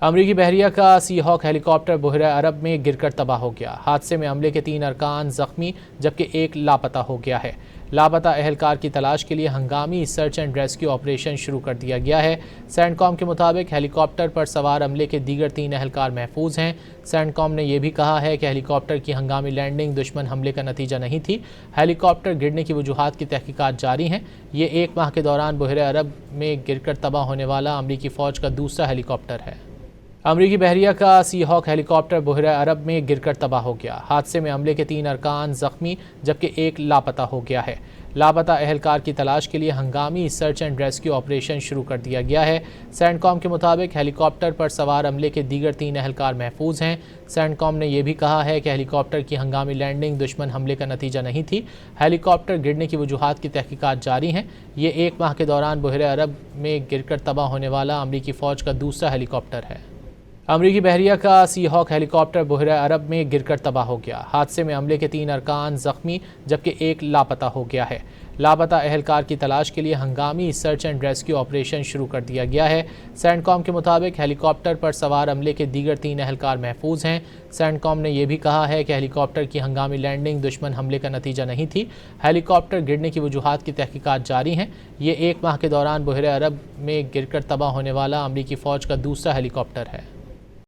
امریکی بحریہ کا سی ہاک ہیلی کاپٹر بحیرہ عرب میں گر کر تباہ ہو گیا۔ حادثے میں عملے کے 3 ارکان زخمی جبکہ ایک لاپتہ ہو گیا ہے۔ لاپتہ اہلکار کی تلاش کے لیے ہنگامی سرچ اینڈ ریسکیو آپریشن شروع کر دیا گیا ہے۔ سینڈ کام کے مطابق ہیلی کاپٹر پر سوار عملے کے دیگر 3 اہلکار محفوظ ہیں۔ سینڈ کام نے یہ بھی کہا ہے کہ ہیلی کاپٹر کی ہنگامی لینڈنگ دشمن حملے کا نتیجہ نہیں تھی۔ ہیلی کاپٹر گرنے کی وجوہات کی تحقیقات جاری ہیں۔ یہ 1 ماہ کے دوران بحیرہ عرب میں گر کر تباہ ہونے والا امریکی فوج کا دوسرا ہیلی کاپٹر ہے۔ امریکی بحریہ کا سی ہاک ہیلی کاپٹر بحیرہ عرب میں گر کر تباہ ہو گیا۔ حادثے میں عملے کے 3 ارکان زخمی جبکہ ایک لاپتہ ہو گیا ہے۔ لاپتہ اہلکار کی تلاش کے لیے ہنگامی سرچ اینڈ ریسکیو آپریشن شروع کر دیا گیا ہے۔ سینڈ کام کے مطابق ہیلی کاپٹر پر سوار عملے کے دیگر 3 اہلکار محفوظ ہیں۔ سینڈ کام نے یہ بھی کہا ہے کہ ہیلی کاپٹر کی ہنگامی لینڈنگ دشمن حملے کا نتیجہ نہیں تھی۔ ہیلی کاپٹر گرنے کی وجوہات کی تحقیقات جاری ہیں۔ یہ 1 ماہ کے دوران بحیرہ عرب میں گر کر تباہ ہونے والا امریکی فوج کا دوسرا ہیلی کاپٹر ہے۔ امریکی بحریہ کا سی ہاک ہیلی کاپٹر بحیرہ عرب میں گر کر تباہ ہو گیا۔ حادثے میں عملے کے 3 ارکان زخمی جبکہ ایک لاپتہ ہو گیا ہے۔ لاپتہ اہلکار کی تلاش کے لیے ہنگامی سرچ اینڈ ریسکیو آپریشن شروع کر دیا گیا ہے۔ سینڈ کام کے مطابق ہیلی کاپٹر پر سوار عملے کے دیگر 3 اہلکار محفوظ ہیں۔ سینڈ کام نے یہ بھی کہا ہے کہ ہیلی کاپٹر کی ہنگامی لینڈنگ دشمن حملے کا نتیجہ نہیں تھی۔ ہیلی کاپٹر گرنے کی وجوہات کی تحقیقات جاری ہیں۔ یہ 1 ماہ کے دوران بحیرہ عرب میں گر کر تباہ ہونے والا امریکی فوج کا دوسرا ہیلی کاپٹر ہے۔